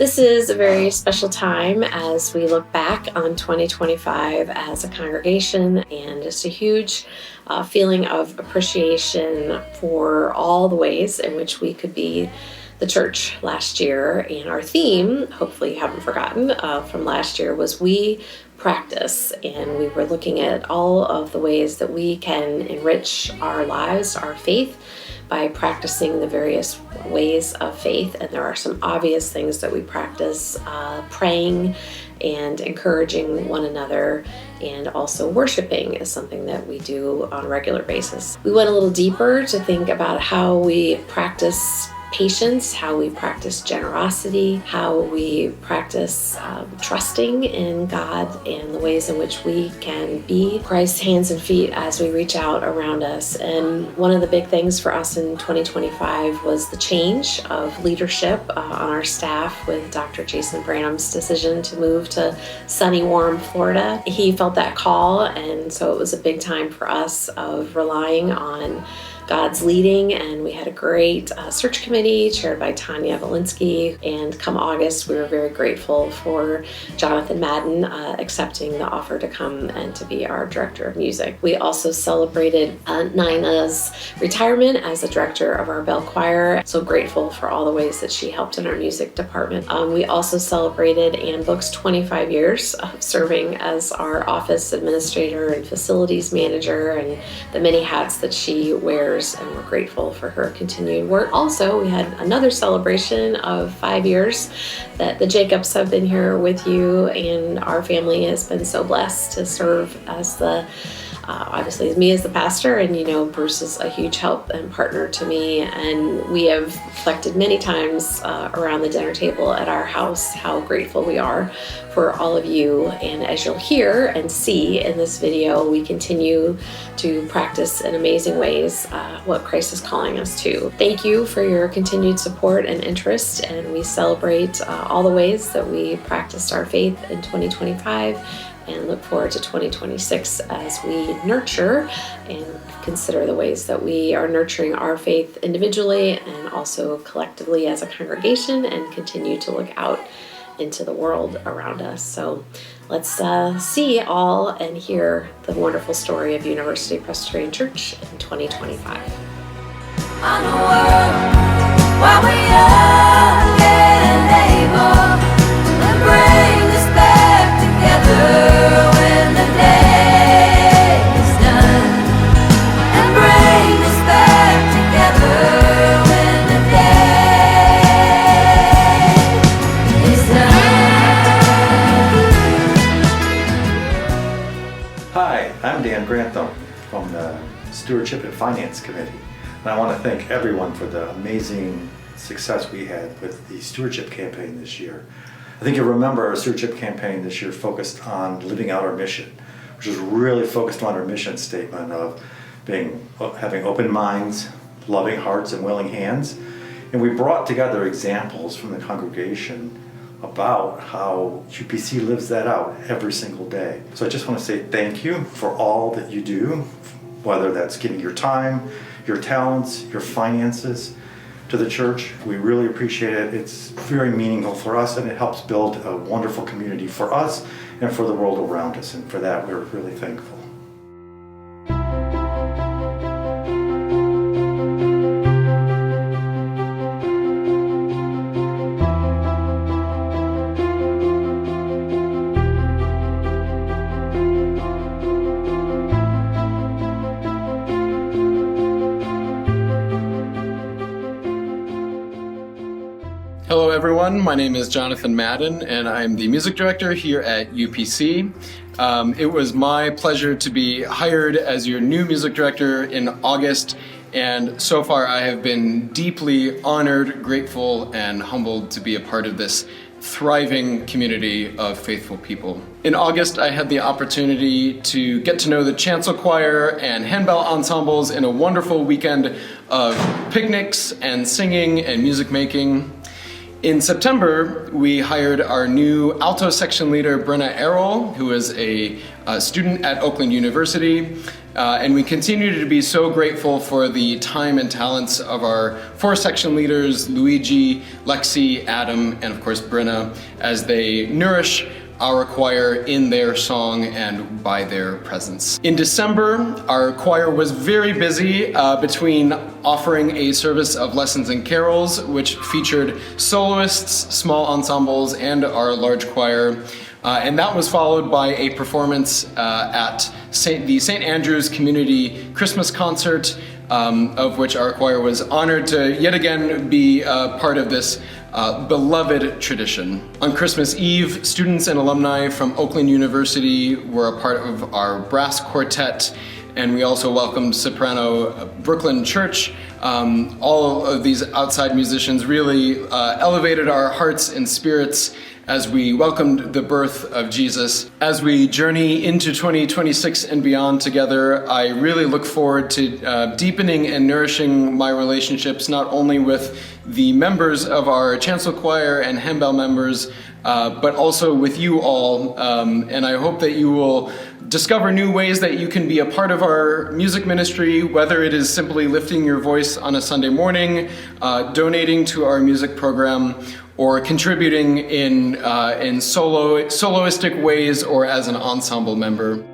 This is a very special time as we look back on 2025 as a congregation, and just a huge feeling of appreciation for all the ways in which we could be the church last year. And our theme, hopefully you haven't forgotten, from last year was We Practice. And we were looking at all of the ways that we can enrich our lives, our faith, by practicing the various ways of faith. And there are some obvious things that we practice: praying and encouraging one another, and also worshiping is something that we do on a regular basis. We went a little deeper to think about how we practice patience, how we practice generosity, how we practice trusting in God, and the ways in which we can be Christ's hands and feet as we reach out around us. And one of the big things for us in 2025 was the change of leadership on our staff, with Dr. Jason Branham's decision to move to sunny, warm Florida. He felt that call, and so it was a big time for us of relying on God's leading, and we had a great search committee chaired by Tanya Valinsky. And come August, we were very grateful for Jonathan Madden accepting the offer to come and to be our director of music. We also celebrated Nina's retirement as the director of our bell choir. So grateful for all the ways that she helped in our music department. We also celebrated Ann Book's 25 years of serving as our office administrator and facilities manager, and the many hats that she wears, and we're grateful for her continued work. Also, we had another celebration of 5 years that the Jacobs have been here with you, and our family has been so blessed to serve as obviously me as the pastor, and Bruce is a huge help and partner to me, and we have reflected many times around the dinner table at our house how grateful we are for all of you. And as you'll hear and see in this video, we continue to practice in amazing ways what Christ is calling us to. Thank you for your continued support and interest, and we celebrate all the ways that we practiced our faith in 2025, and look forward to 2026 as we nurture and consider the ways that we are nurturing our faith individually and also collectively as a congregation, and continue to look out into the world around us. So let's see all and hear the wonderful story of University Presbyterian Church in 2025. On the world, while we young and able, and bring us back together when the day is done, and bring us back together when the day is done. Hi, I'm Dan Grantham from the Stewardship and Finance Committee. And I want to thank everyone for the amazing success we had with the stewardship campaign this year. I think you'll remember our stewardship campaign this year focused on living out our mission, which is really focused on our mission statement of having open minds, loving hearts, and willing hands. And we brought together examples from the congregation about how UPC lives that out every single day. So I just want to say thank you for all that you do, whether that's giving your time, your talents, your finances to the church. We really appreciate it. It's very meaningful for us, and it helps build a wonderful community for us and for the world around us. And for that, we're really thankful. Hello everyone, my name is Jonathan Madden, and I'm the music director here at UPC. It was my pleasure to be hired as your new music director in August, and so far I have been deeply honored, grateful, and humbled to be a part of this thriving community of faithful people. In August, I had the opportunity to get to know the chancel choir and handbell ensembles in a wonderful weekend of picnics and singing and music making. In September, we hired our new alto section leader, Brenna Errol, who is a student at Oakland University. And we continue to be so grateful for the time and talents of our 4 section leaders, Luigi, Lexi, Adam, and of course Brenna, as they nourish our choir in their song and by their presence. In December, our choir was very busy between offering a service of lessons and carols, which featured soloists, small ensembles, and our large choir. And that was followed by a performance at the St. Andrew's Community Christmas Concert, of which our choir was honored to yet again be part of this beloved tradition. On Christmas Eve, students and alumni from Oakland University were a part of our brass quartet, and we also welcomed soprano Brooklyn Church. All of these outside musicians really elevated our hearts and spirits as we welcomed the birth of Jesus. As we journey into 2026 and beyond together, I really look forward to deepening and nourishing my relationships not only with the members of our chancel choir and handbell members, but also with you all. And I hope that you will discover new ways that you can be a part of our music ministry, whether it is simply lifting your voice on a Sunday morning, donating to our music program, or contributing in soloistic ways or as an ensemble member.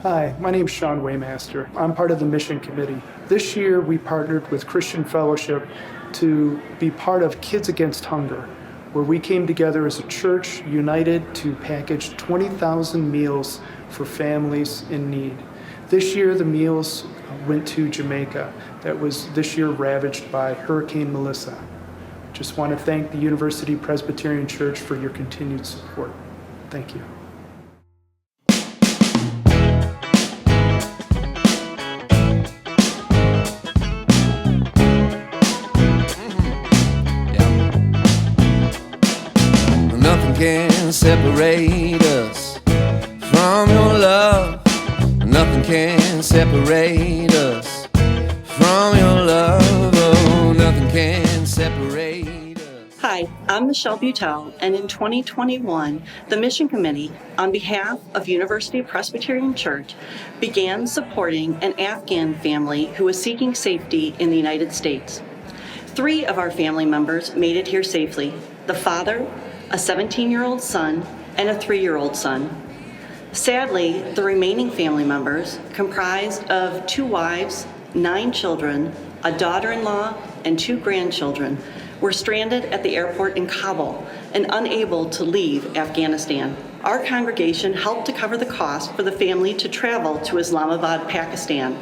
Hi, my name is Sean Waymaster. I'm part of the Mission Committee. This year we partnered with Christian Fellowship to be part of Kids Against Hunger, where we came together as a church united to package 20,000 meals for families in need. This year the meals went to Jamaica that was this year ravaged by Hurricane Melissa. Just want to thank the University Presbyterian Church for your continued support. Thank you. Nothing can separate us from your love. Nothing can separate us from your love. Oh, nothing can separate us. Hi, I'm Michelle Butel, and in 2021, the Mission Committee, on behalf of University Presbyterian Church, began supporting an Afghan family who was seeking safety in the United States. 3 of our family members made it here safely: the father, a 17-year-old son, and a 3-year-old son. Sadly, the remaining family members, comprised of 2 wives, 9 children, a daughter-in-law, and 2 grandchildren, were stranded at the airport in Kabul and unable to leave Afghanistan. Our congregation helped to cover the cost for the family to travel to Islamabad, Pakistan,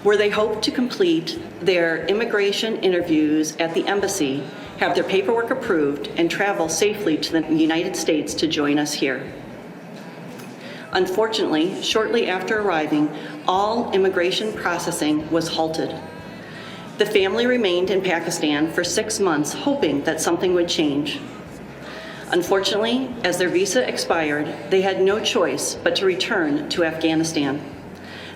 where they hope to complete their immigration interviews at the embassy, have their paperwork approved, and travel safely to the United States to join us here. Unfortunately, shortly after arriving, all immigration processing was halted. The family remained in Pakistan for 6 months, hoping that something would change. Unfortunately, as their visa expired, they had no choice but to return to Afghanistan.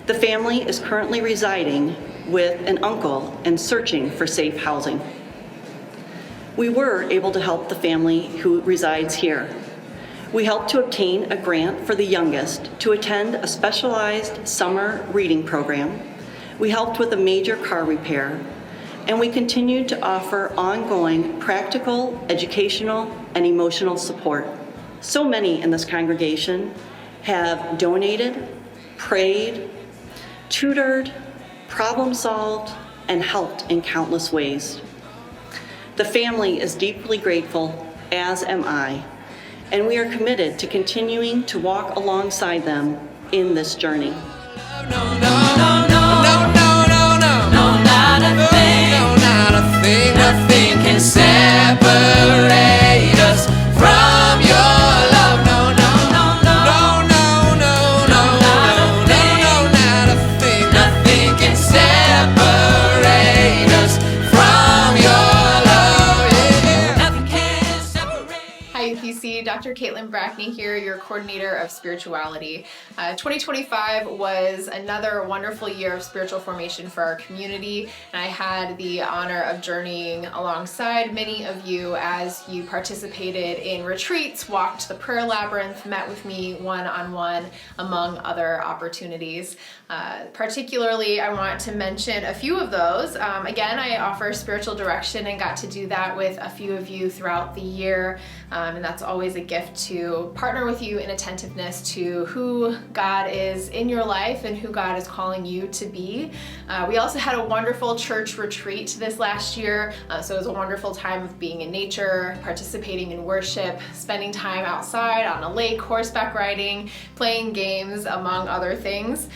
The family is currently residing with an uncle and searching for safe housing. We were able to help the family who resides here. We helped to obtain a grant for the youngest to attend a specialized summer reading program. We helped with a major car repair, and we continued to offer ongoing practical, educational, and emotional support. So many in this congregation have donated, prayed, tutored, problem solved, and helped in countless ways. The family is deeply grateful, as am I, and we are committed to continuing to walk alongside them in this journey. Nothing can separate us from your love. No, no, no, no, no, no, no, no, no, not a thing. Nothing can separate us from your love. Yeah. Nothing can separate Dr. Caitlin Brackney here, your coordinator of spirituality. 2025 was another wonderful year of spiritual formation for our community, and I had the honor of journeying alongside many of you as you participated in retreats, walked the prayer labyrinth, met with me one-on-one, among other opportunities. Particularly, I want to mention a few of those. Again, I offer spiritual direction and got to do that with a few of you throughout the year, and that's always a gift to partner with you in attentiveness to who God is in your life and who God is calling you to be. We also had a wonderful church retreat this last year, so it was a wonderful time of being in nature, participating in worship, spending time outside on a lake, horseback riding, playing games, among other things.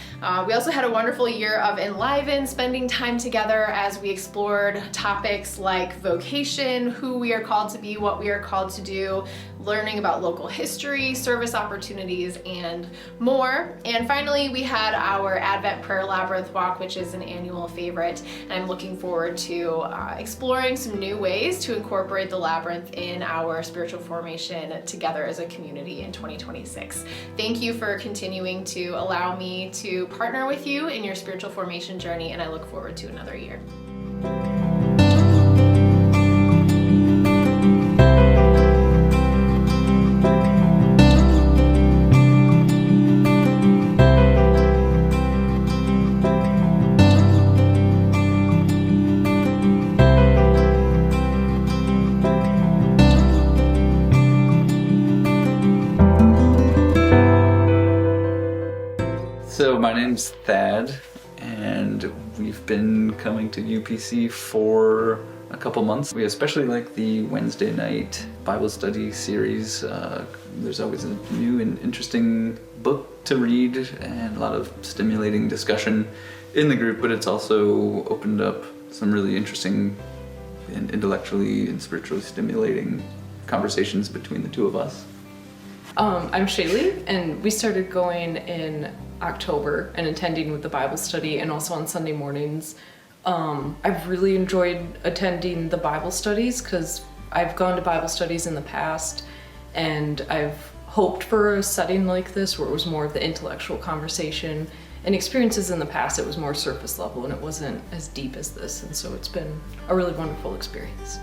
We also had a wonderful year of Enliven, spending time together as we explored topics like vocation, who we are called to be, what we are called to do, learning about local history, service opportunities, and more. And finally, we had our Advent Prayer Labyrinth walk, which is an annual favorite. And I'm looking forward to exploring some new ways to incorporate the labyrinth in our spiritual formation together as a community in 2026. Thank you for continuing to allow me to partner with you in your spiritual formation journey, and I look forward to another year. So my name's Thad, and we've been coming to UPC for a couple months. We especially like the Wednesday night Bible study series. There's always a new and interesting book to read and a lot of stimulating discussion in the group, but it's also opened up some really interesting and intellectually and spiritually stimulating conversations between the two of us. I'm Shaylee, and we started going in October and attending with the Bible study and also on Sunday mornings. I've really enjoyed attending the Bible studies because I've gone to Bible studies in the past, and I've hoped for a setting like this where it was more of the intellectual conversation. And experiences in the past, it was more surface level and it wasn't as deep as this, and so it's been a really wonderful experience.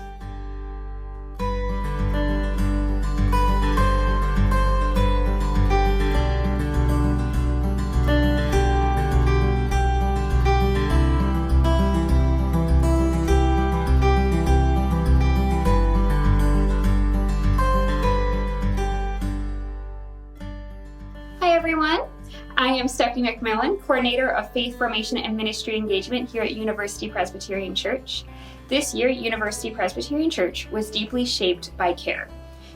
Hi everyone, I am Stephanie McMillan, Coordinator of Faith Formation and Ministry Engagement here at University Presbyterian Church. This year, University Presbyterian Church was deeply shaped by care.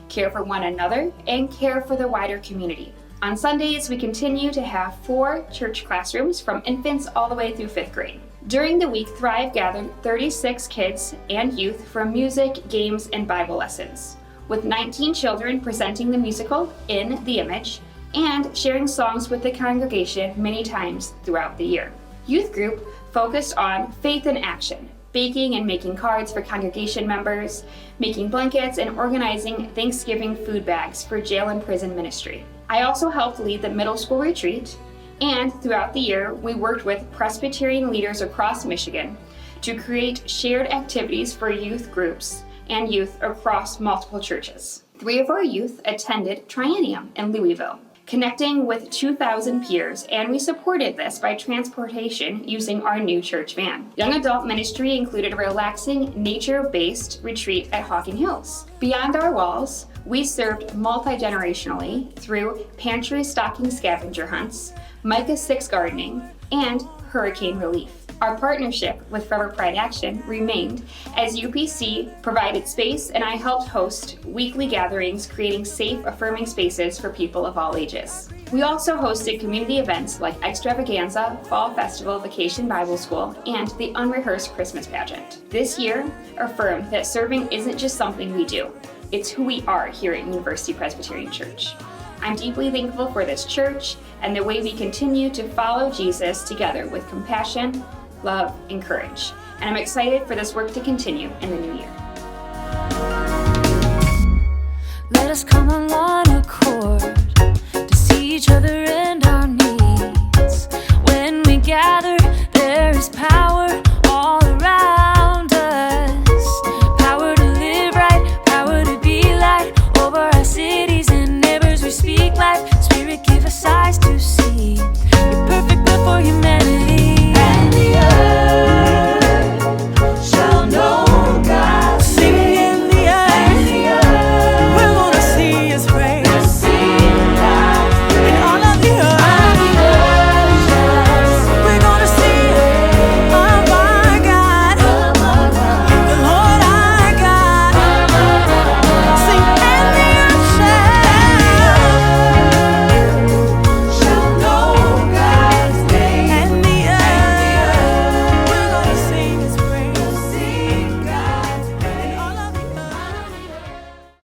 Care for one another and care for the wider community. On Sundays, we continue to have 4 church classrooms from infants all the way through 5th grade. During the week, Thrive gathered 36 kids and youth for music, games, and Bible lessons, with 19 children presenting the musical In the Image and sharing songs with the congregation many times throughout the year. Youth group focused on faith in action, baking and making cards for congregation members, making blankets, and organizing Thanksgiving food bags for jail and prison ministry. I also helped lead the middle school retreat, and throughout the year, we worked with Presbyterian leaders across Michigan to create shared activities for youth groups and youth across multiple churches. 3 of our youth attended Triennium in Louisville, connecting with 2,000 peers, and we supported this by transportation using our new church van. Young adult ministry included a relaxing, nature-based retreat at Hawking Hills. Beyond our walls, we served multi-generationally through pantry stocking scavenger hunts, Micah 6 gardening, and hurricane relief. Our partnership with Forever Pride Action remained as UPC provided space, and I helped host weekly gatherings, creating safe, affirming spaces for people of all ages. We also hosted community events like Extravaganza, Fall Festival, Vacation Bible School, and the Unrehearsed Christmas Pageant. This year affirmed that serving isn't just something we do, it's who we are here at University Presbyterian Church. I'm deeply thankful for this church and the way we continue to follow Jesus together with compassion, love, and courage. And I'm excited for this work to continue in the new year. Let us come along.